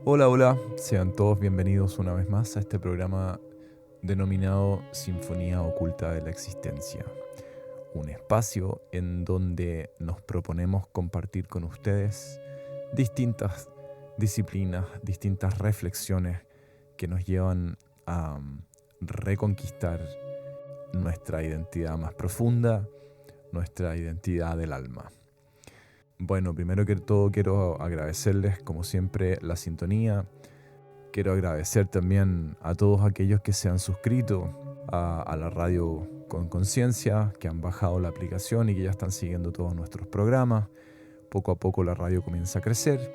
Hola, hola, sean todos bienvenidos una vez más a este programa denominado Sinfonía Oculta de la Existencia. Un espacio en donde nos proponemos compartir con ustedes distintas disciplinas, distintas reflexiones que nos llevan a reconquistar nuestra identidad más profunda, nuestra identidad del alma. Bueno, primero que todo quiero agradecerles, como siempre, la sintonía. Quiero agradecer también a todos aquellos que se han suscrito a la radio con conciencia, que han bajado la aplicación y que ya están siguiendo todos nuestros programas. Poco a poco la radio comienza a crecer.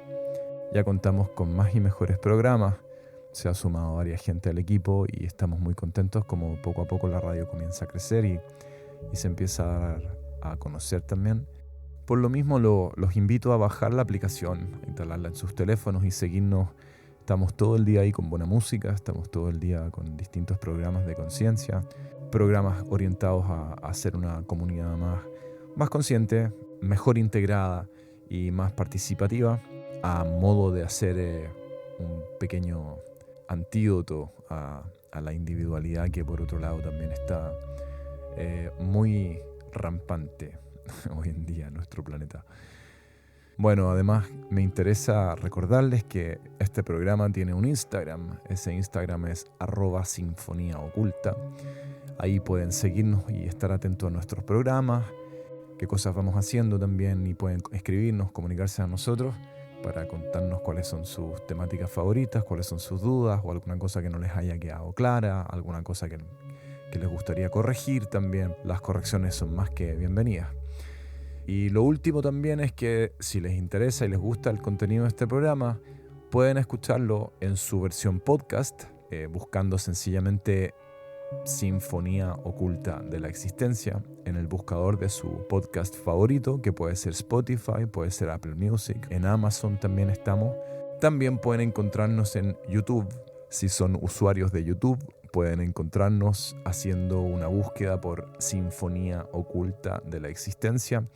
Ya contamos con más y mejores programas. Se ha sumado varias gente al equipo y estamos muy contentos como poco a poco la radio comienza a crecer y se empieza a dar a conocer también. Por lo mismo los invito a bajar la aplicación, a instalarla en sus teléfonos y seguirnos. Estamos todo el día ahí con buena música, estamos todo el día con distintos programas de conciencia, programas orientados a hacer una comunidad más consciente, mejor integrada y más participativa, a modo de hacer un pequeño antídoto a la individualidad que por otro lado también está muy rampante hoy en día en nuestro planeta. Bueno, además me interesa recordarles que este programa tiene un Instagram. Ese Instagram es @sinfoníaoculta. Ahí pueden seguirnos y estar atentos a nuestros programas, qué cosas vamos haciendo también, y pueden escribirnos, comunicarse a nosotros para contarnos cuáles son sus temáticas favoritas, cuáles son sus dudas o alguna cosa que no les haya quedado clara, alguna cosa que les gustaría corregir también. Las correcciones son más que bienvenidas. Y lo último también es que si les interesa y les gusta el contenido de este programa, pueden escucharlo en su versión podcast, buscando sencillamente Sinfonía Oculta de la Existencia en el buscador de su podcast favorito, que puede ser Spotify, puede ser Apple Music, en Amazon también estamos. También pueden encontrarnos en YouTube. Si son usuarios de YouTube, pueden encontrarnos haciendo una búsqueda por Sinfonía Oculta de la Existencia.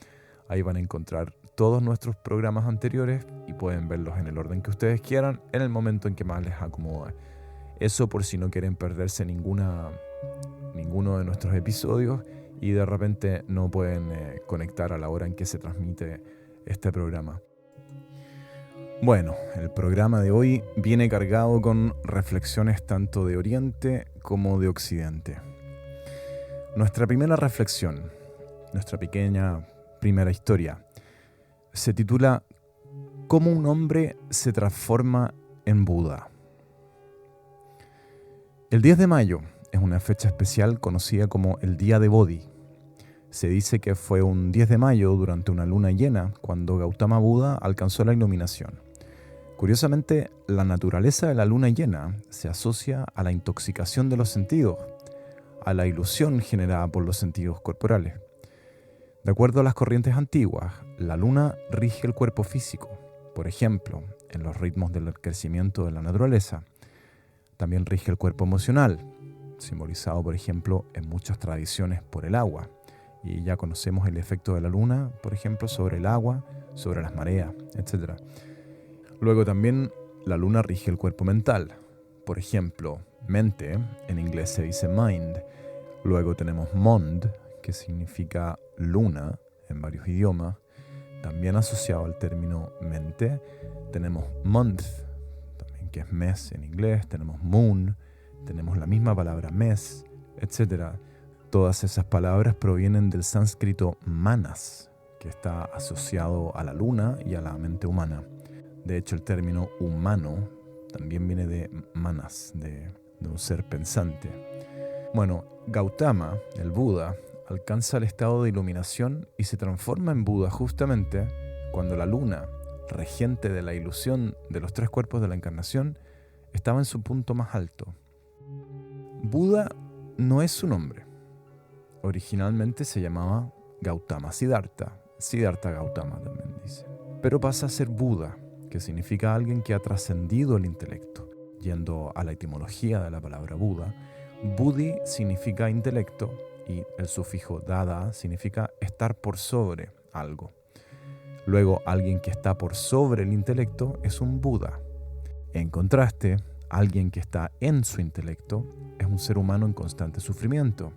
Ahí van a encontrar todos nuestros programas anteriores y pueden verlos en el orden que ustedes quieran, en el momento en que más les acomode. Eso por si no quieren perderse ninguno de nuestros episodios y de repente no pueden conectar a la hora en que se transmite este programa. Bueno, el programa de hoy viene cargado con reflexiones tanto de Oriente como de Occidente. Nuestra primera reflexión, nuestra pequeña primera historia, se titula ¿Cómo un hombre se transforma en Buda? El 10 de mayo es una fecha especial conocida como el Día de Bodhi. Se dice que fue un 10 de mayo durante una luna llena cuando Gautama Buda alcanzó la iluminación. Curiosamente, la naturaleza de la luna llena se asocia a la intoxicación de los sentidos, a la ilusión generada por los sentidos corporales. De acuerdo a las corrientes antiguas, la luna rige el cuerpo físico, por ejemplo, en los ritmos del crecimiento de la naturaleza. También rige el cuerpo emocional, simbolizado, por ejemplo, en muchas tradiciones por el agua. Y ya conocemos el efecto de la luna, por ejemplo, sobre el agua, sobre las mareas, etc. Luego también la luna rige el cuerpo mental. Por ejemplo, mente, en inglés se dice mind. Luego tenemos mond, que significa luna en varios idiomas. También asociado al término mente, tenemos month, también que es mes en inglés. Tenemos moon, tenemos la misma palabra mes, etc. Todas esas palabras provienen del sánscrito manas, que está asociado a la luna y a la mente humana. De hecho, el término humano también viene de manas, de un ser pensante. Bueno, Gautama, el Buda, alcanza el estado de iluminación y se transforma en Buda justamente cuando la luna, regente de la ilusión de los tres cuerpos de la encarnación, estaba en su punto más alto. Buda no es su nombre. Originalmente se llamaba Gautama Siddhartha. Siddhartha Gautama también dice. Pero pasa a ser Buda, que significa alguien que ha trascendido el intelecto. Yendo a la etimología de la palabra Buda, Buddhi significa intelecto y el sufijo dada significa estar por sobre algo. Luego, alguien que está por sobre el intelecto es un Buda. En contraste, alguien que está en su intelecto es un ser humano en constante sufrimiento.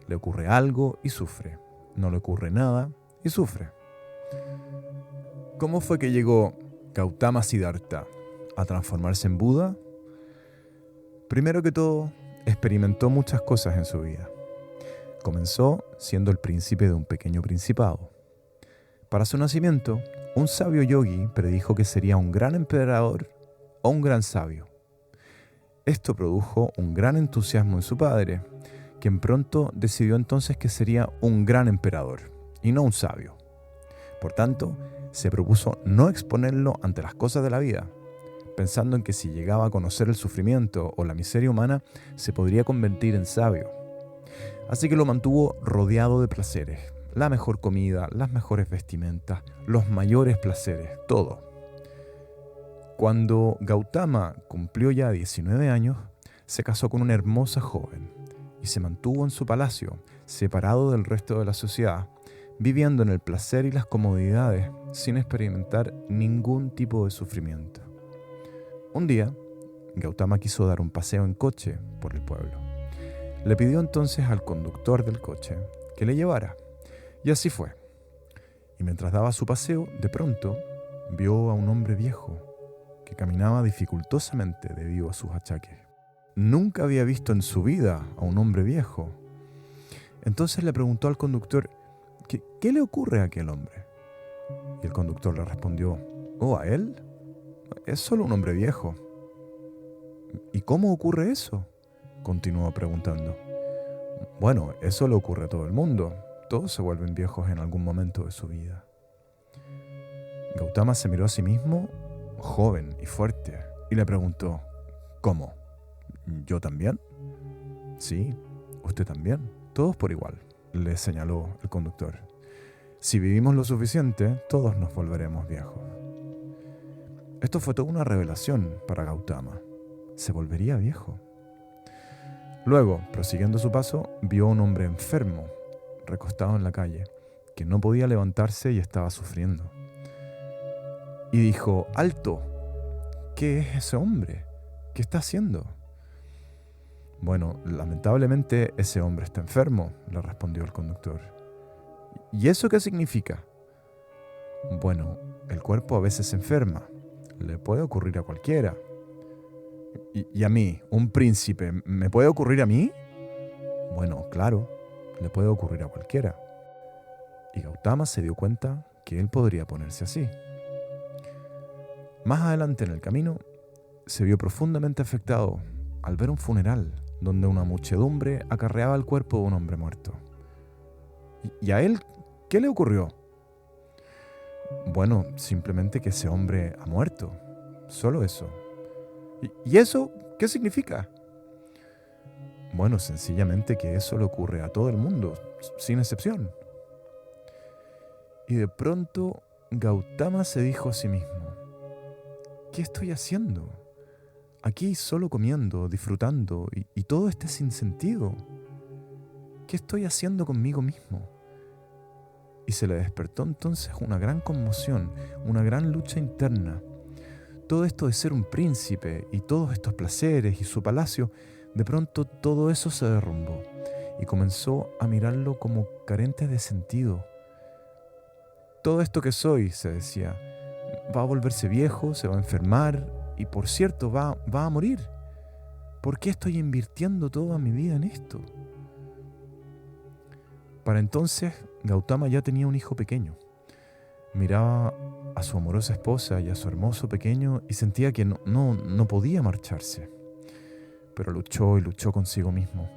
Le ocurre algo y sufre. No le ocurre nada y sufre. ¿Cómo fue que llegó Gautama Siddhartha a transformarse en Buda? Primero que todo, experimentó muchas cosas en su vida. Comenzó siendo el príncipe de un pequeño principado. Para su nacimiento, un sabio yogi predijo que sería un gran emperador o un gran sabio. Esto produjo un gran entusiasmo en su padre, quien pronto decidió entonces que sería un gran emperador y no un sabio. Por tanto, se propuso no exponerlo ante las cosas de la vida, pensando en que si llegaba a conocer el sufrimiento o la miseria humana, se podría convertir en sabio. Así que lo mantuvo rodeado de placeres, la mejor comida, las mejores vestimentas, los mayores placeres, todo. Cuando Gautama cumplió ya 19 años, se casó con una hermosa joven y se mantuvo en su palacio, separado del resto de la sociedad, viviendo en el placer y las comodidades sin experimentar ningún tipo de sufrimiento. Un día, Gautama quiso dar un paseo en coche por el pueblo. Le pidió entonces al conductor del coche que le llevara, y así fue. Y mientras daba su paseo, de pronto vio a un hombre viejo que caminaba dificultosamente debido a sus achaques. Nunca había visto en su vida a un hombre viejo. Entonces le preguntó al conductor, ¿qué le ocurre a aquel hombre? Y el conductor le respondió, ¿oh, a él? Es solo un hombre viejo. ¿Y cómo ocurre eso?, continuó preguntando. Bueno, eso le ocurre a todo el mundo. Todos se vuelven viejos en algún momento de su vida. Gautama se miró a sí mismo, joven y fuerte, y le preguntó, ¿cómo? ¿Yo también? Sí, usted también. Todos por igual, le señaló el conductor. Si vivimos lo suficiente, todos nos volveremos viejos. Esto fue toda una revelación para Gautama. Se volvería viejo. Luego, prosiguiendo su paso, vio a un hombre enfermo, recostado en la calle, que no podía levantarse y estaba sufriendo. Y dijo, ¡alto! ¿Qué es ese hombre? ¿Qué está haciendo? Bueno, lamentablemente ese hombre está enfermo, le respondió el conductor. ¿Y eso qué significa? Bueno, el cuerpo a veces se enferma. Le puede ocurrir a cualquiera. ¿Y a mí, un príncipe, me puede ocurrir a mí? Bueno, claro, le puede ocurrir a cualquiera. Y Gautama se dio cuenta que él podría ponerse así. Más adelante en el camino, se vio profundamente afectado al ver un funeral donde una muchedumbre acarreaba el cuerpo de un hombre muerto. ¿Y a él qué le ocurrió? Bueno, simplemente que ese hombre ha muerto. Solo eso. ¿Y eso qué significa? Bueno, sencillamente que eso le ocurre a todo el mundo, sin excepción. Y de pronto Gautama se dijo a sí mismo, ¿qué estoy haciendo? Aquí solo comiendo, disfrutando, y todo este sin sentido. ¿Qué estoy haciendo conmigo mismo? Y se le despertó entonces una gran conmoción, una gran lucha interna. Todo esto de ser un príncipe y todos estos placeres y su palacio, de pronto todo eso se derrumbó y comenzó a mirarlo como carente de sentido. Todo esto que soy, se decía, va a volverse viejo, se va a enfermar y por cierto va a morir. ¿Por qué estoy invirtiendo toda mi vida en esto? Para entonces, Gautama ya tenía un hijo pequeño. Miraba a su amorosa esposa y a su hermoso pequeño y sentía que no podía marcharse. Pero luchó y luchó consigo mismo.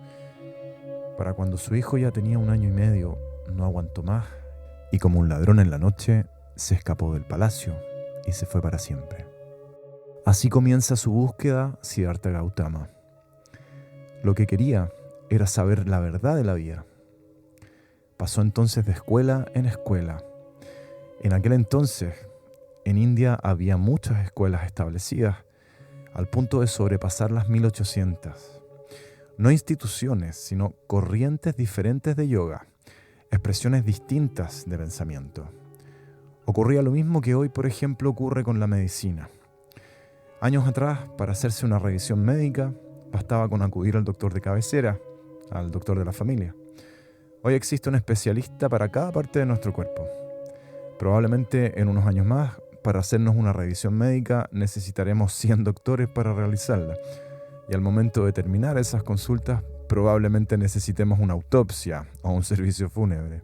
Para cuando su hijo ya tenía 1 año y medio, no aguantó más y como un ladrón en la noche, se escapó del palacio y se fue para siempre. Así comienza su búsqueda Siddhartha Gautama. Lo que quería era saber la verdad de la vida. Pasó entonces de escuela en escuela. En aquel entonces, en India había muchas escuelas establecidas, al punto de sobrepasar las 1800. No instituciones, sino corrientes diferentes de yoga, expresiones distintas de pensamiento. Ocurría lo mismo que hoy, por ejemplo, ocurre con la medicina. Años atrás, para hacerse una revisión médica, bastaba con acudir al doctor de cabecera, al doctor de la familia. Hoy existe un especialista para cada parte de nuestro cuerpo. Probablemente en unos años más, para hacernos una revisión médica, necesitaremos 100 doctores para realizarla. Y al momento de terminar esas consultas, probablemente necesitemos una autopsia o un servicio fúnebre.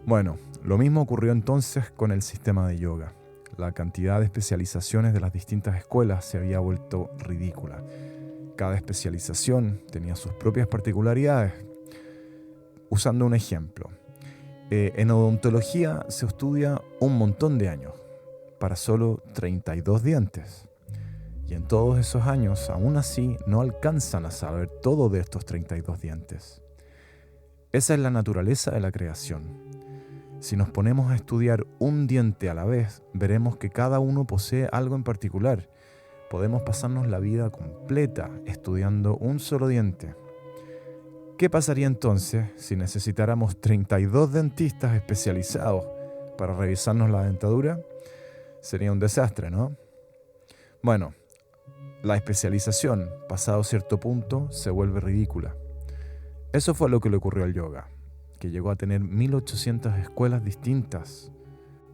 Bueno, lo mismo ocurrió entonces con el sistema de yoga. La cantidad de especializaciones de las distintas escuelas se había vuelto ridícula. Cada especialización tenía sus propias particularidades. Usando un ejemplo, en odontología se estudia un montón de años para solo 32 dientes. Y en todos esos años, aún así, no alcanzan a saber todo de estos 32 dientes. Esa es la naturaleza de la creación. Si nos ponemos a estudiar un diente a la vez, veremos que cada uno posee algo en particular. Podemos pasarnos la vida completa estudiando un solo diente. ¿Qué pasaría entonces si necesitáramos 32 dentistas especializados para revisarnos la dentadura? Sería un desastre, ¿no? Bueno, la especialización, pasado cierto punto, se vuelve ridícula. Eso fue lo que le ocurrió al yoga, que llegó a tener 1800 escuelas distintas.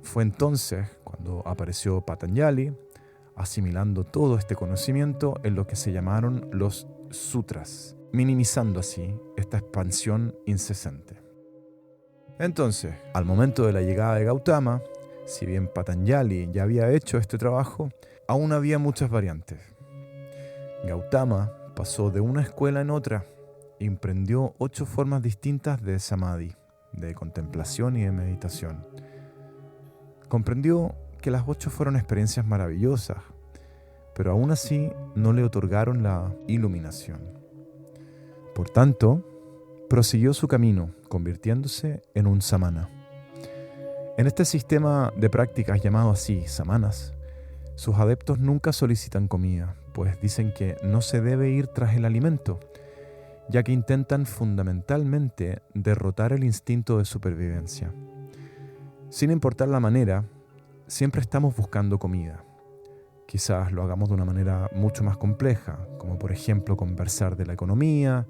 Fue entonces cuando apareció Patanjali, asimilando todo este conocimiento en lo que se llamaron los sutras, minimizando así esta expansión incesante. Entonces, al momento de la llegada de Gautama, si bien Patanjali ya había hecho este trabajo, aún había muchas variantes. Gautama pasó de una escuela en otra y emprendió 8 formas distintas de samadhi, de contemplación y de meditación. Comprendió que las 8 fueron experiencias maravillosas, pero aún así no le otorgaron la iluminación. Por tanto, prosiguió su camino, convirtiéndose en un samana. En este sistema de prácticas llamado así, samanas, sus adeptos nunca solicitan comida, pues dicen que no se debe ir tras el alimento, ya que intentan fundamentalmente derrotar el instinto de supervivencia. Sin importar la manera, siempre estamos buscando comida. Quizás lo hagamos de una manera mucho más compleja, como por ejemplo conversar de la economía,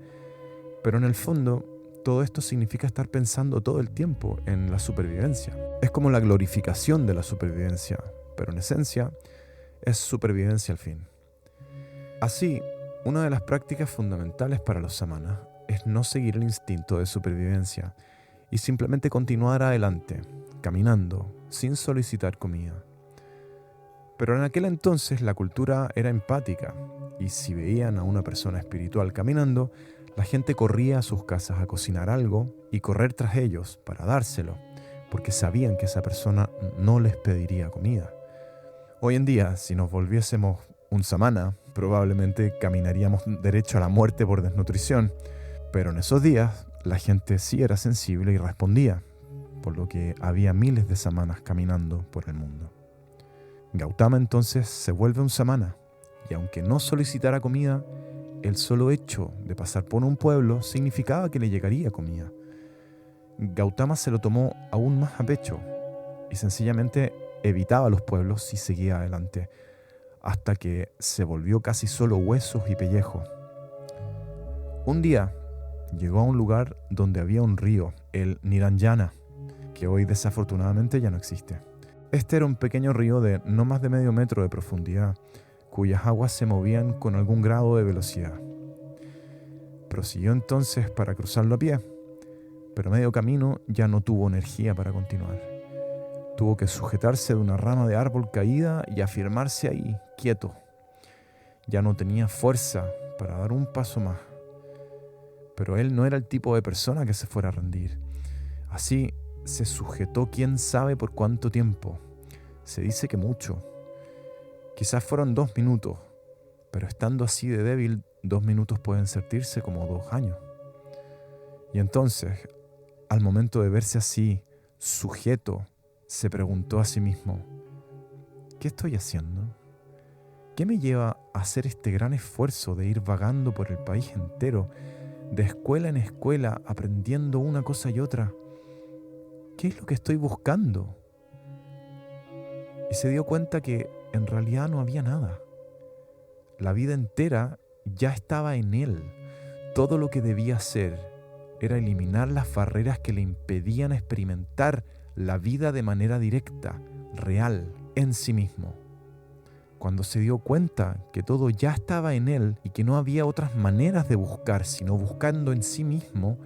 pero en el fondo todo esto significa estar pensando todo el tiempo en la supervivencia. Es como la glorificación de la supervivencia, pero en esencia es supervivencia al fin. Así, una de las prácticas fundamentales para los samanas es no seguir el instinto de supervivencia y simplemente continuar adelante, caminando, sin solicitar comida. Pero en aquel entonces la cultura era empática y si veían a una persona espiritual caminando, la gente corría a sus casas a cocinar algo y correr tras ellos para dárselo, porque sabían que esa persona no les pediría comida. Hoy en día, si nos volviésemos un samana, probablemente caminaríamos derecho a la muerte por desnutrición, pero en esos días la gente sí era sensible y respondía, por lo que había miles de samanas caminando por el mundo. Gautama entonces se vuelve un samana, y aunque no solicitara comida, el solo hecho de pasar por un pueblo significaba que le llegaría comida. Gautama se lo tomó aún más a pecho y sencillamente evitaba los pueblos y seguía adelante, hasta que se volvió casi solo huesos y pellejos. Un día llegó a un lugar donde había un río, el Niranjana, que hoy desafortunadamente ya no existe. Este era un pequeño río de no más de medio metro de profundidad, cuyas aguas se movían con algún grado de velocidad. Prosiguió entonces para cruzarlo a pie, pero a medio camino ya no tuvo energía para continuar. Tuvo que sujetarse de una rama de árbol caída y afirmarse ahí, quieto. Ya no tenía fuerza para dar un paso más. Pero él no era el tipo de persona que se fuera a rendir. Así se sujetó quién sabe por cuánto tiempo. Se dice que mucho. Quizás fueron 2 minutos, pero estando así de débil, 2 minutos pueden sentirse como 2 años. Y entonces, al momento de verse así, sujeto, se preguntó a sí mismo, ¿qué estoy haciendo? ¿Qué me lleva a hacer este gran esfuerzo de ir vagando por el país entero, de escuela en escuela, aprendiendo una cosa y otra? ¿Qué es lo que estoy buscando? Y se dio cuenta que en realidad no había nada. La vida entera ya estaba en él. Todo lo que debía hacer era eliminar las barreras que le impedían experimentar la vida de manera directa, real, en sí mismo. Cuando se dio cuenta que todo ya estaba en él y que no había otras maneras de buscar, sino buscando en sí mismo,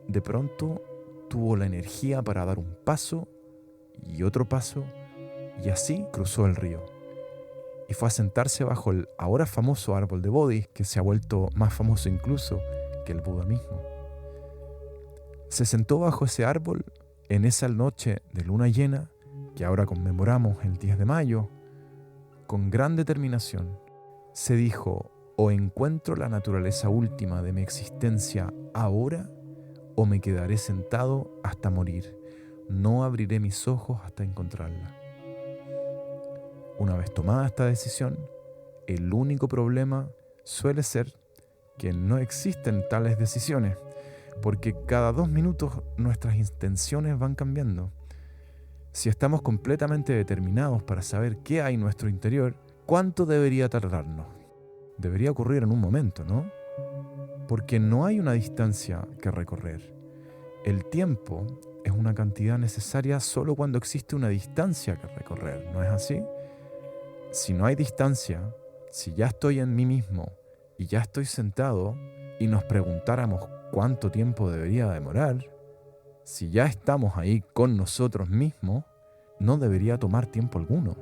de pronto tuvo la energía para dar un paso y otro paso, y así cruzó el río. Y fue a sentarse bajo el ahora famoso árbol de Bodhi, que se ha vuelto más famoso incluso que el Buda mismo. Se sentó bajo ese árbol en esa noche de luna llena, que ahora conmemoramos el 10 de mayo, con gran determinación. Se dijo: o encuentro la naturaleza última de mi existencia ahora, o me quedaré sentado hasta morir. No abriré mis ojos hasta encontrarla. Una vez tomada esta decisión, el único problema suele ser que no existen tales decisiones, porque cada 2 minutos nuestras intenciones van cambiando. Si estamos completamente determinados para saber qué hay en nuestro interior, ¿cuánto debería tardarnos? Debería ocurrir en un momento, ¿no? Porque no hay una distancia que recorrer. El tiempo es una cantidad necesaria solo cuando existe una distancia que recorrer, ¿no es así? Si no hay distancia, si ya estoy en mí mismo y ya estoy sentado y nos preguntáramos cuánto tiempo debería demorar, si ya estamos ahí con nosotros mismos, no debería tomar tiempo alguno.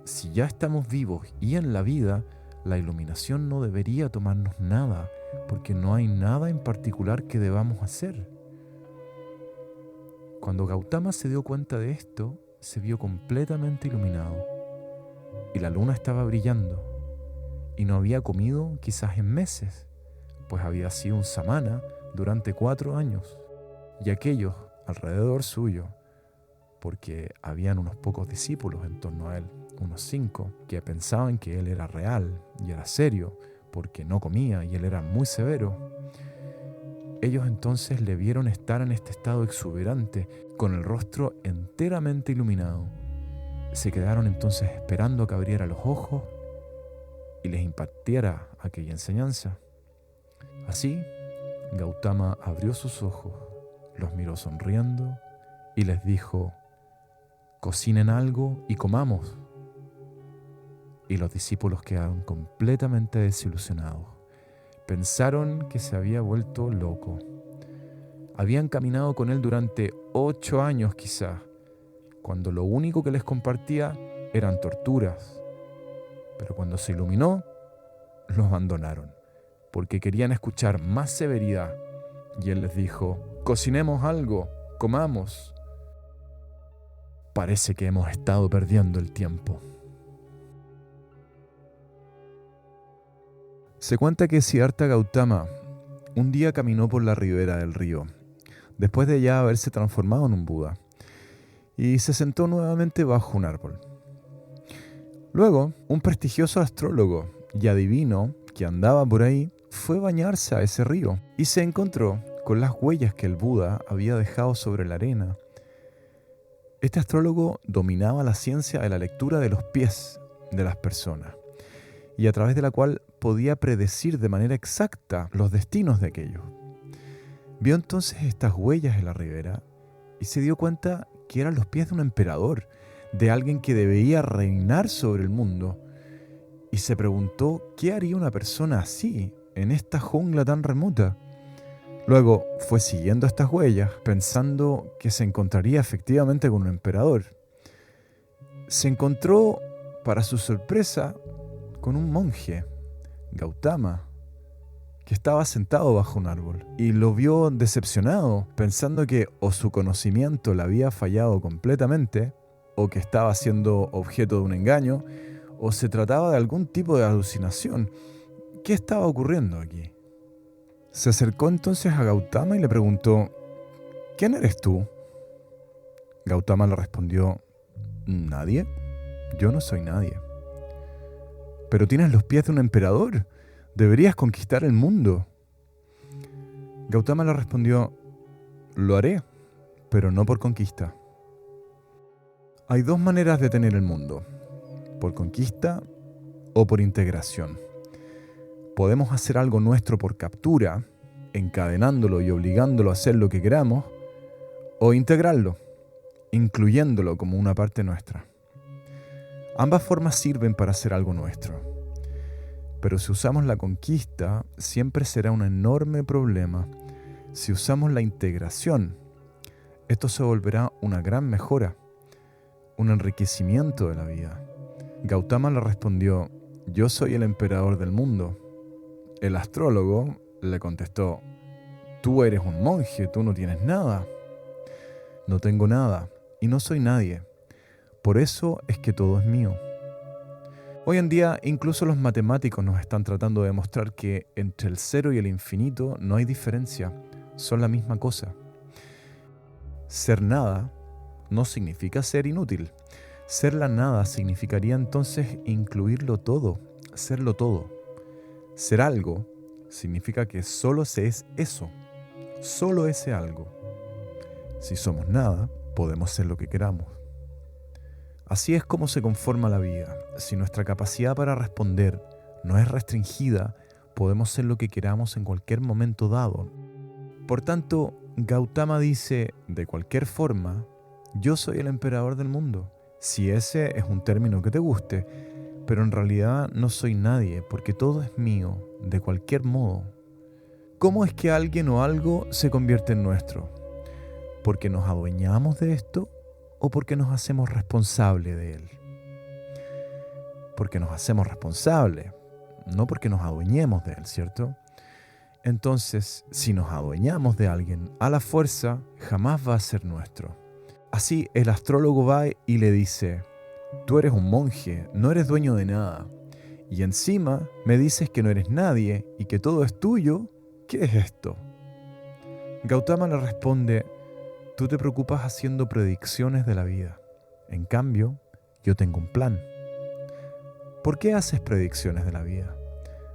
Si ya estamos vivos y en la vida, la iluminación no debería tomarnos nada, porque no hay nada en particular que debamos hacer. Cuando Gautama se dio cuenta de esto, se vio completamente iluminado. Y la luna estaba brillando, y no había comido quizás en meses, pues había sido un samana durante 4 años, y aquellos alrededor suyo, porque habían unos pocos discípulos en torno a él, unos 5, que pensaban que él era real y era serio, porque no comía y él era muy severo. Ellos entonces le vieron estar en este estado exuberante, con el rostro enteramente iluminado. Se quedaron entonces esperando a que abriera los ojos y les impartiera aquella enseñanza. Así, Gautama abrió sus ojos, los miró sonriendo y les dijo: cocinen algo y comamos. Y los discípulos quedaron completamente desilusionados. Pensaron que se había vuelto loco. Habían caminado con él durante 8 años quizás, cuando lo único que les compartía eran torturas. Pero cuando se iluminó, lo abandonaron, porque querían escuchar más severidad. Y él les dijo: cocinemos algo, comamos. Parece que hemos estado perdiendo el tiempo. Se cuenta que Siddhartha Gautama un día caminó por la ribera del río, después de ya haberse transformado en un Buda, y se sentó nuevamente bajo un árbol. Luego, un prestigioso astrólogo y adivino que andaba por ahí fue a bañarse a ese río y se encontró con las huellas que el Buda había dejado sobre la arena. Este astrólogo dominaba la ciencia de la lectura de los pies de las personas, y a través de la cual podía predecir de manera exacta los destinos de aquellos. Vio entonces estas huellas en la ribera y se dio cuenta que eran los pies de un emperador, de alguien que debía reinar sobre el mundo, y se preguntó qué haría una persona así en esta jungla tan remota. Luego fue siguiendo estas huellas, pensando que se encontraría efectivamente con un emperador. Se encontró, para su sorpresa, con un monje, Gautama, que estaba sentado bajo un árbol, y lo vio decepcionado, pensando que o su conocimiento le había fallado completamente, o que estaba siendo objeto de un engaño, o se trataba de algún tipo de alucinación. ¿Qué estaba ocurriendo aquí? Se acercó entonces a Gautama y le preguntó: ¿quién eres tú? Gautama le respondió: nadie, yo no soy nadie. Pero tienes los pies de un emperador. Deberías conquistar el mundo. Gautama le respondió, lo haré, pero no por conquista. Hay dos maneras de tener el mundo, por conquista o por integración. Podemos hacer algo nuestro por captura, encadenándolo y obligándolo a hacer lo que queramos, o integrarlo, incluyéndolo como una parte nuestra. Ambas formas sirven para hacer algo nuestro. Pero si usamos la conquista, siempre será un enorme problema. Si usamos la integración, esto se volverá una gran mejora, un enriquecimiento de la vida. Gautama le respondió, yo soy el emperador del mundo. El astrólogo le contestó, tú eres un monje, tú no tienes nada. No tengo nada y no soy nadie. Por eso es que todo es mío. Hoy en día, incluso los matemáticos nos están tratando de demostrar que entre el cero y el infinito no hay diferencia, son la misma cosa. Ser nada no significa ser inútil. Ser la nada significaría entonces incluirlo todo, serlo todo. Ser algo significa que solo se es eso, solo ese algo. Si somos nada, podemos ser lo que queramos. Así es como se conforma la vida. Si nuestra capacidad para responder no es restringida, podemos ser lo que queramos en cualquier momento dado. Por tanto, Gautama dice, de cualquier forma, yo soy el emperador del mundo. Si ese es un término que te guste, pero en realidad no soy nadie, porque todo es mío, de cualquier modo. ¿Cómo es que alguien o algo se convierte en nuestro? ¿Porque nos adueñamos de esto o porque nos hacemos responsables de él? Porque nos hacemos responsables, no porque nos adueñemos de él, ¿cierto? Entonces, si nos adueñamos de alguien a la fuerza, jamás va a ser nuestro. Así, el astrólogo va y le dice, tú eres un monje, no eres dueño de nada. Y encima me dices que no eres nadie y que todo es tuyo. ¿Qué es esto? Gautama le responde, tú te preocupas haciendo predicciones de la vida. En cambio, yo tengo un plan. ¿Por qué haces predicciones de la vida?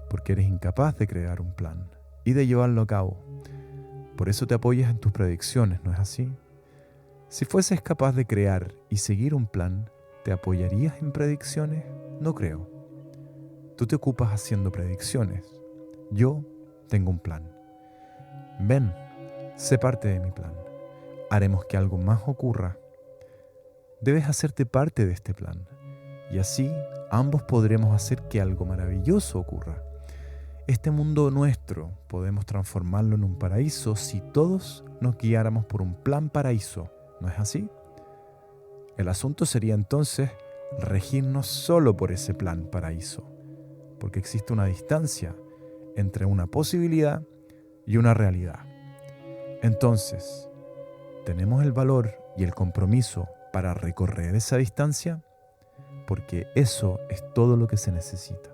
Porque eres incapaz de crear un plan y de llevarlo a cabo. Por eso te apoyas en tus predicciones, ¿no es así? Si fueses capaz de crear y seguir un plan, ¿te apoyarías en predicciones? No creo. Tú te ocupas haciendo predicciones. Yo tengo un plan. Ven, sé parte de mi plan. Haremos que algo más ocurra. Debes hacerte parte de este plan. Y así ambos podremos hacer que algo maravilloso ocurra. Este mundo nuestro podemos transformarlo en un paraíso si todos nos guiáramos por un plan paraíso. ¿No es así? El asunto sería entonces regirnos solo por ese plan paraíso, porque existe una distancia entre una posibilidad y una realidad. Entonces, ¿tenemos el valor y el compromiso para recorrer esa distancia? Porque eso es todo lo que se necesita.